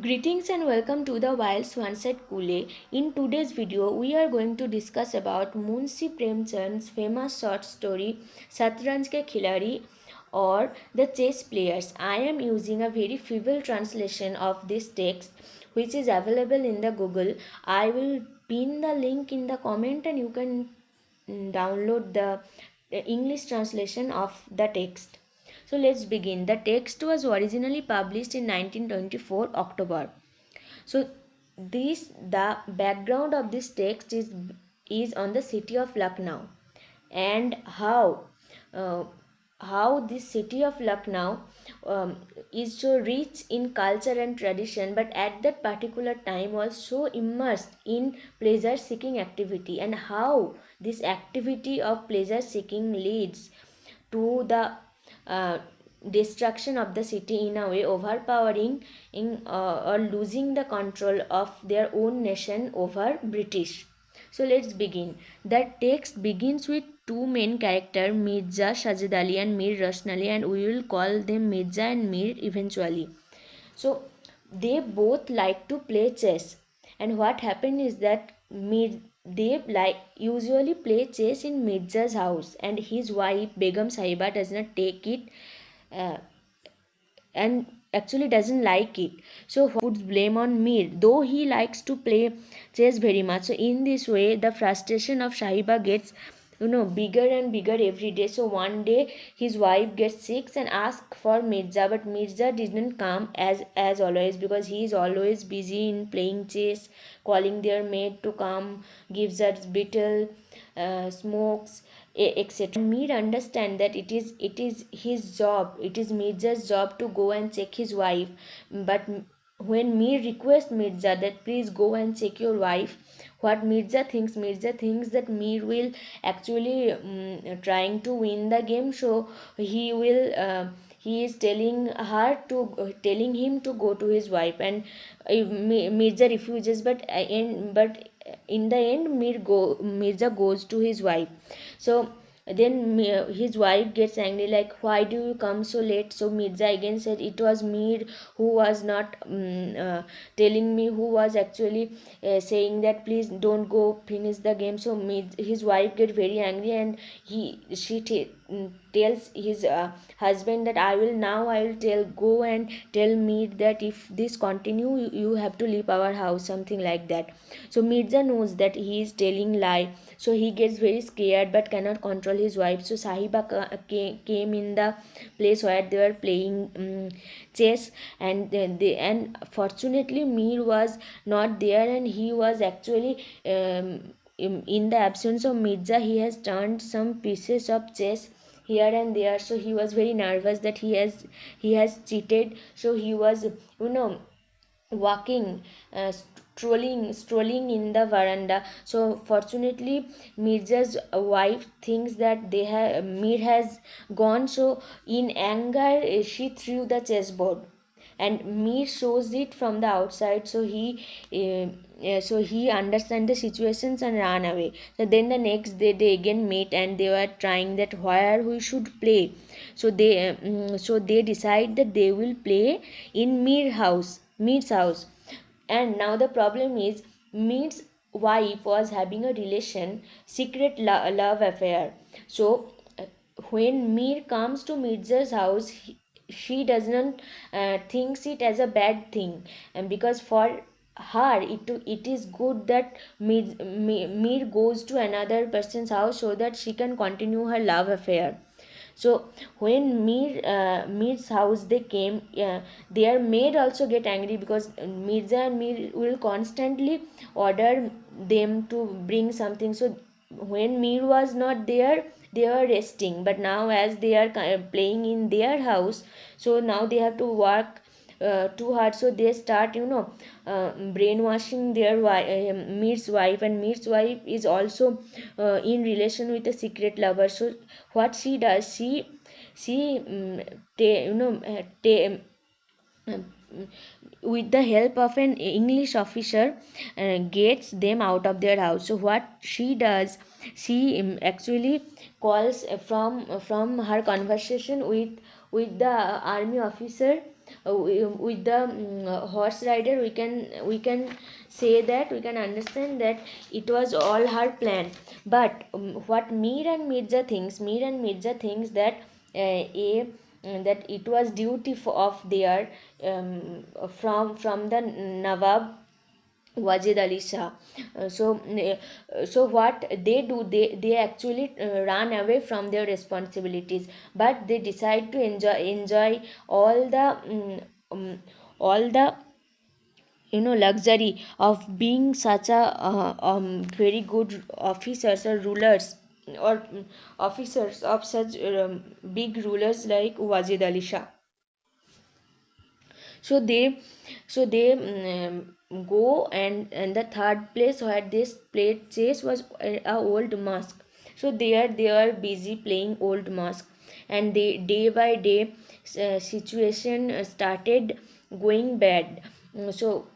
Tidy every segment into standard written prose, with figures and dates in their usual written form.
Greetings and welcome to the Wild Swans at Coole. In today's video, we are going to discuss about Munshi Premchand's famous short story Santranj ke Khilari or the chess players. I am using a very feeble translation of this text which is available in the Google. I will pin the link in the comment and you can download the English translation of the text. So let's begin. The text was originally published in 1924 October. So the background of this text is on the city of Lucknow and uh, how this city of Lucknow is so rich in culture and tradition, but at that particular time was so immersed in pleasure seeking activity, and how this activity of pleasure seeking leads to the uh, destruction of the city in a way, overpowering or losing the control of their own nation over British. So let's begin. The text begins with two main characters, Mirza Sajid Ali and Mir Rashan Ali, and we will call them Mirza and Mir eventually. So they both like to play chess, and what happened is that they like usually play chess in Mirza's house, and his wife Begum Sahiba does not take it uh, and actually doesn't like it. So puts blame on Mir, though he likes to play chess very much. So in this way, the frustration of Sahiba gets bigger and bigger every day. So one day his wife gets sick and asks for Mirza, but Mirza didn't come as always, because he is always busy in playing chess, calling their maid to come, gives her betel, smokes, etc. Mir understand that it is his job, it is Mirza's job to go and check his wife. But when Mir requests Mirza that please go and check your wife, what Mirza thinks that Mir will actually trying to win the game, so he is telling him to go to his wife, and if Mirza refuses, but in the end Mirza goes to his wife. So then his wife gets angry, like, why do you come so late? So Mirza again said it was Mir who was not telling me, who was actually saying that please don't go, finish the game. So his wife get very angry, and tells his husband that I will go and tell Mir that if this continue, you have to leave our house, something like that. So Mirza knows that he is telling lie, so he gets very scared but cannot control his wife. So Sahiba came in the place where they were playing chess, and and fortunately Mir was not there, and he was actually in the absence of Mirza, he has turned some pieces of chess here and there. So he was very nervous that he has cheated. So he was walking, strolling in the veranda. So fortunately Mirza's wife thinks that Mir has gone, so in anger she threw the chessboard, and Mir shows it from the outside. So he understands the situations and ran away. So then the next day they again meet, and they were trying that where we should play. So they decide that they will play in Mir's house. And now the problem is, Mir's wife was having a secret love affair. So when Mir comes to Mirza's house, she doesn't thinks it as a bad thing, and because for her it is good that Mir goes to another person's house so that she can continue her love affair. So when Mir's house they came, their maid also get angry, because Mirza and Mir will constantly order them to bring something. So when Mir was not there, they were resting, but now as they are playing in their house, so now they have to work too hard. So they start brainwashing Mir's wife, and Mir's wife is also in relation with a secret lover. So what she does, she with the help of an English officer gets them out of their house. So what she does, she actually calls from her conversation with the army officer, with the horse rider, we can say that, we can understand that it was all her plan. But what Mir and Mirza thinks that that it was duty of their from the Nawab Wajid Ali Shah. So what they do, they actually run away from their responsibilities, but they decide to enjoy all the all the luxury of being such a very good officers or rulers, or officers of such big rulers like Wajid Ali Shah. So they go, and the third place where this played chess was a old mosque. So there they are busy playing old mosque, and they day by day situation started going bad. So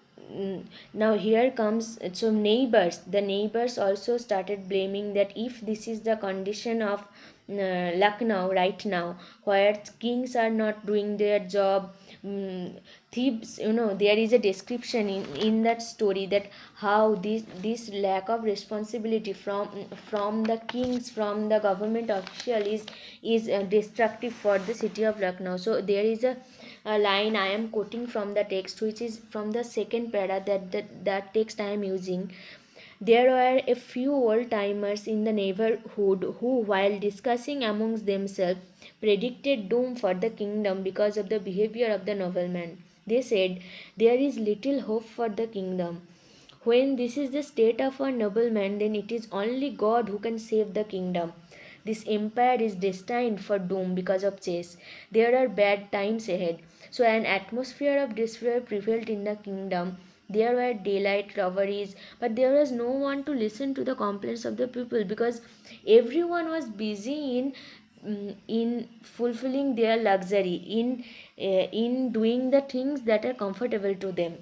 now here comes, so the neighbors also started blaming that if this is the condition of Lucknow right now, where kings are not doing their job, thieves, there is a description in that story that how this lack of responsibility from the kings, from the government official is destructive for the city of Lucknow. So there is a line I am quoting from the text, which is from the second para, that text I am using. There were a few old timers in the neighborhood who, while discussing amongst themselves, predicted doom for the kingdom because of the behavior of the nobleman. They said, "There is little hope for the kingdom. When this is the state of a nobleman, then it is only God who can save the kingdom. This empire is destined for doom because of chase. There are bad times ahead." So an atmosphere of despair prevailed in the kingdom. There were daylight robberies, but there was no one to listen to the complaints of the people, because everyone was busy in fulfilling their luxury, in doing the things that are comfortable to them.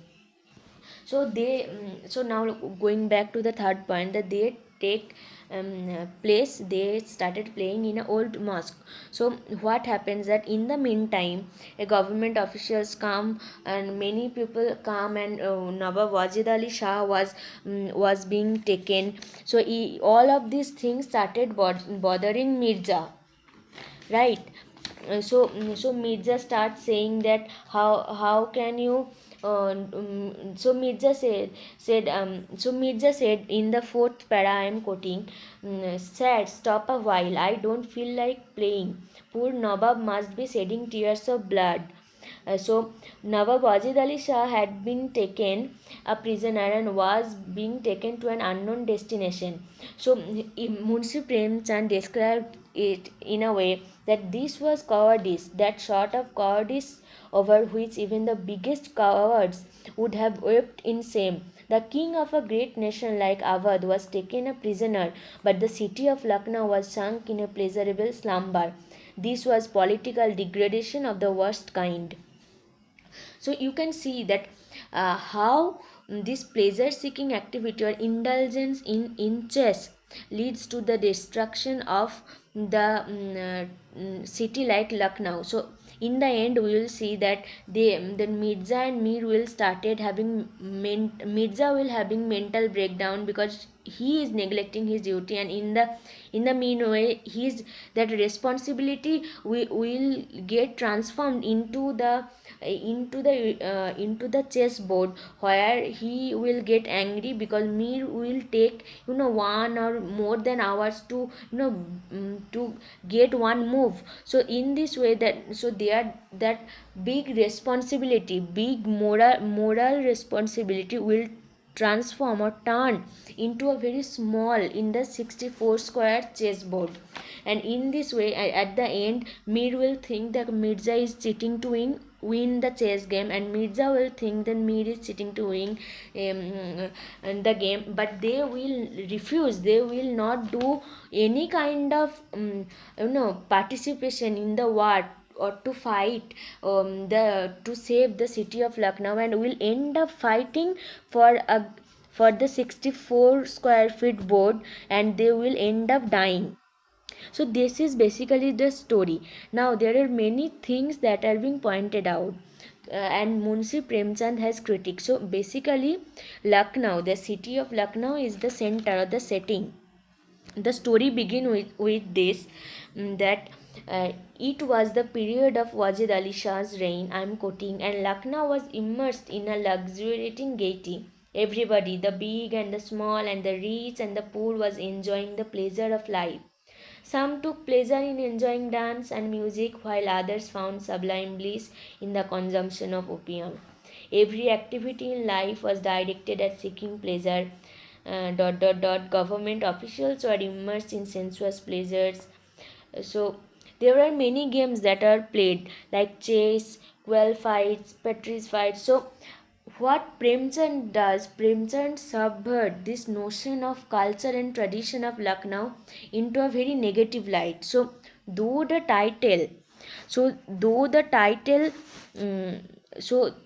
So now going back to the third point, that they take place, they started playing in an old mosque. So what happens that in the meantime, a government officials come, and many people come, and Nawab Wajid Ali Shah was being taken. So all of these things started bothering Mirza, right? So Mirza starts saying that how can you so Mirza said in the fourth para, I am quoting, "Sad, stop a while, I don't feel like playing. Poor Nawab must be shedding tears of blood." So Nawab Wajid Ali Shah had been taken a prisoner and was being taken to an unknown destination. So Munshi Premchand described it in a way that this was cowardice, that sort of cowardice over which even the biggest cowards would have wept in shame. The king of a great nation like Awadh was taken a prisoner, but the city of Lucknow was sunk in a pleasurable slumber. This was political degradation of the worst kind. So you can see that how this pleasure seeking activity or indulgence in chess leads to the destruction of the city like Lucknow. So in the end we will see that the Mirza and Mir will started having Mirza will having mental breakdown because he is neglecting his duty, and in the meanwhile his that responsibility will get transformed into the chessboard, where he will get angry because Mir will take 1 or more than hours to to get one move. So in this way, there that big responsibility, big moral responsibility will transform or turn into a very small in the 64 square chessboard. And in this way, at the end, Mir will think that Mirza is cheating to win the chess game, and Mirza will think that Mir is cheating to win the game, but they will refuse. They will not do any kind of participation in the war or to fight the to save the city of Lucknow, and will end up fighting for a for the 64 square feet board, and they will end up dying. So this is basically the story. Now there are many things that are being pointed out. and Munshi Premchand has critiqued. So basically, Lucknow, the city of Lucknow, is the center or the setting. The story begins with this, that it was the period of Wajid Ali Shah's reign, I am quoting, and Lucknow was immersed in a luxuriating gaiety. Everybody, the big and the small and the rich and the poor, was enjoying the pleasure of life. Some took pleasure in enjoying dance and music, while others found sublime bliss in the consumption of opium. Every activity in life was directed at seeking pleasure. Government officials were immersed in sensuous pleasures. So there are many games that are played like chess, quail fights, Petris fights. So what Premchand does, Premchand subvert this notion of culture and tradition of Lucknow into a very negative light. Though the title, though the title, um,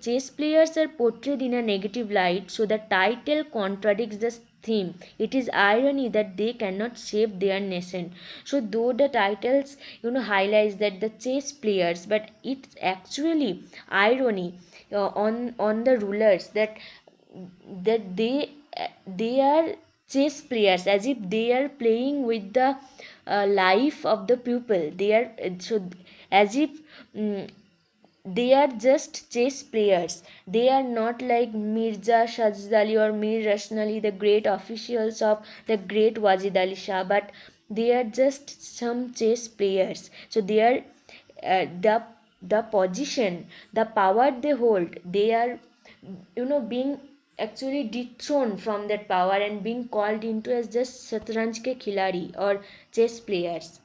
chess players are portrayed in a negative light. So the title contradicts the theme. It is irony that they cannot shape their nation. So though the titles highlights that the chess players, but it's actually irony on the rulers, that they are chess players, as if they are playing with the life of the people. They are as if um, they are just chess players. They are not like Mirza Shajdali or Mir Rashnali, the great officials of the great Wajid Ali Shah, but they are just some chess players. So they are the position, the power they hold, they are being actually dethroned from that power and being called into as just Shatranj ke khilari or chess players.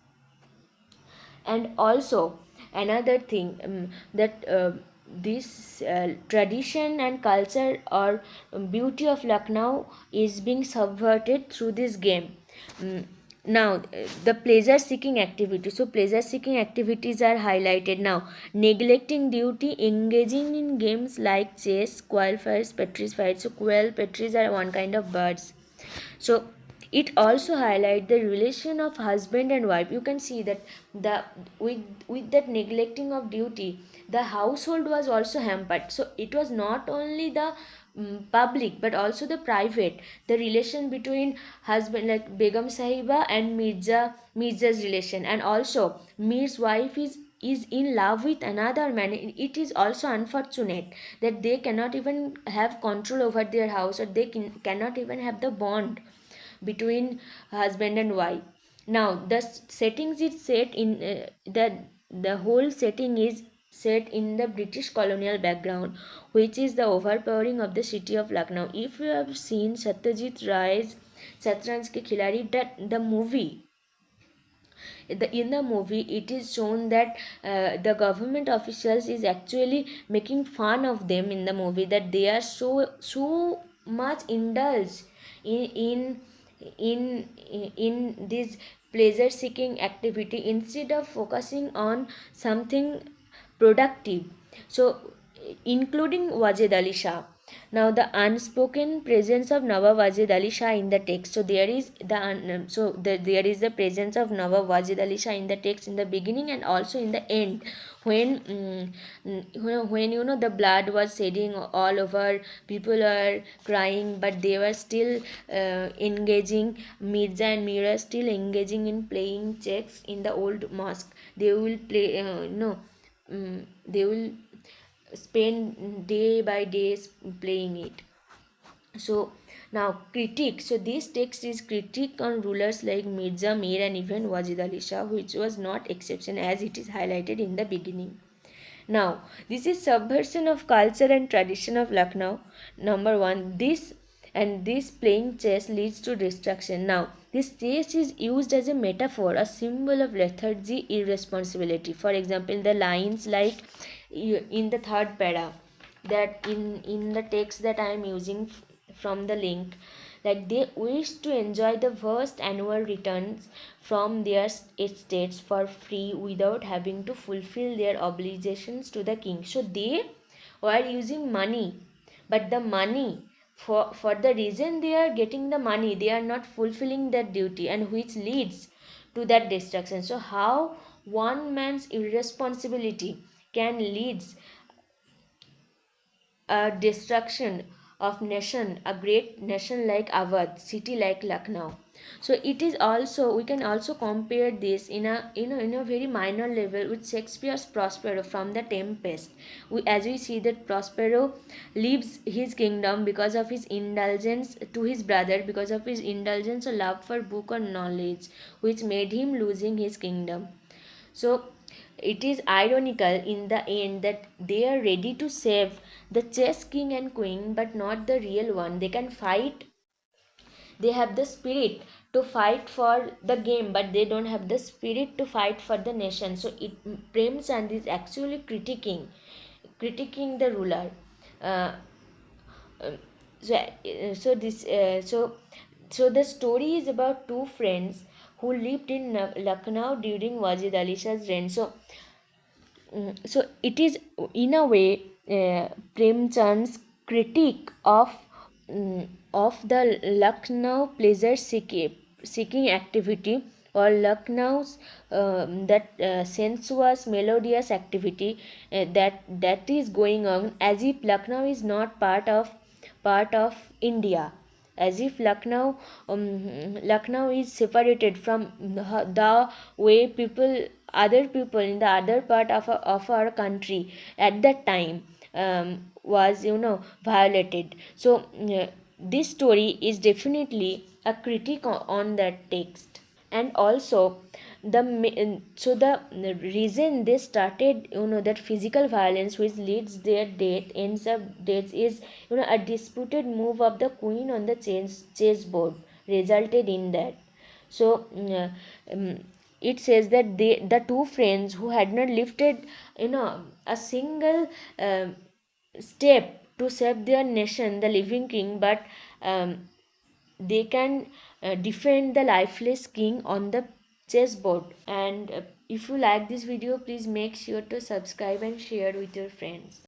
And also another thing, that this tradition and culture or beauty of Lucknow is being subverted through this game. Mm, Now, the pleasure seeking activity. So, pleasure seeking activities are highlighted now. Neglecting duty, engaging in games like chess, quail fights, Petris fights. So, quail, Petris are one kind of birds. So it also highlight the relation of husband and wife. You can see that the with that neglecting of duty, the household was also hampered. So it was not only the public but also the private, the relation between husband, like Begum Sahiba and Mirza's relation, and also Mir's wife is in love with another man. It is also unfortunate that they cannot even have control over their house, or they cannot even have the bond between husband and wife. Now the settings is set in the whole setting is set in the British colonial background, which is the overpowering of the city of Lucknow. If you have seen Satyajit Ray's Santranj ke Khilari, that the movie, in the movie it is shown that the government officials is actually making fun of them in the movie, that they are so much indulged in in in this pleasure seeking activity instead of focusing on something productive. So including Wajid Ali Shah. Now the unspoken presence of Nawab Wajid Ali Shah in the text. So there is there is the presence of Nawab Wajid Ali Shah in the text in the beginning and also in the end, when when the blood was shedding all over, people are crying, but they were still engaging. Mirza and Mira still engaging in playing chess in the old mosque. They will play no they will spend day by days playing it. So now critique. So this text is critique on rulers like Mirza Mir and even Wajid Ali Shah, which was not exception as it is highlighted in the beginning. Now this is subversion of culture and tradition of Lucknow. Number one, this playing chess leads to destruction. Now this chess is used as a metaphor, a symbol of lethargy, irresponsibility. For example, the lines like in the third para, that in the text that I am using from the link, like they wish to enjoy the vast annual returns from their estates for free without having to fulfill their obligations to the king. So they were using money, but the money, for the reason they are getting the money, they are not fulfilling that duty, and which leads to that destruction. So how one man's irresponsibility can lead a destruction of nation, a great nation like Awadh, city like Lucknow. So it is also, we can also compare this in a very minor level with Shakespeare's Prospero from The Tempest. As we see that Prospero leaves his kingdom because of his indulgence to his brother, because of his indulgence or love for book or knowledge, which made him losing his kingdom. So it is ironical in the end that they are ready to save the chess king and queen, but not the real one. They can fight, they have the spirit to fight for the game, but they don't have the spirit to fight for the nation. So Premchand is actually critiquing the ruler. Uh, um, so the story is about two friends who lived in Lucknow during Wajid Ali Shah's reign. So it is in a way Premchand's critique of the Lucknow pleasure seeking activity, or Lucknow's that sensuous melodious activity that is going on, as if Lucknow is not part of India, as if Lucknow is separated from the way other people in the other part of our country at that time was violated. So this story is definitely a critique on that text. And also the reason they started, that physical violence which leads their death, ends up death, is a disputed move of the queen on the chessboard resulted in that. So it says that the two friends who had not lifted a single step to save their nation, the living king, but they can defend the lifeless king on the chessboard. And if you like this video, please make sure to subscribe and share with your friends.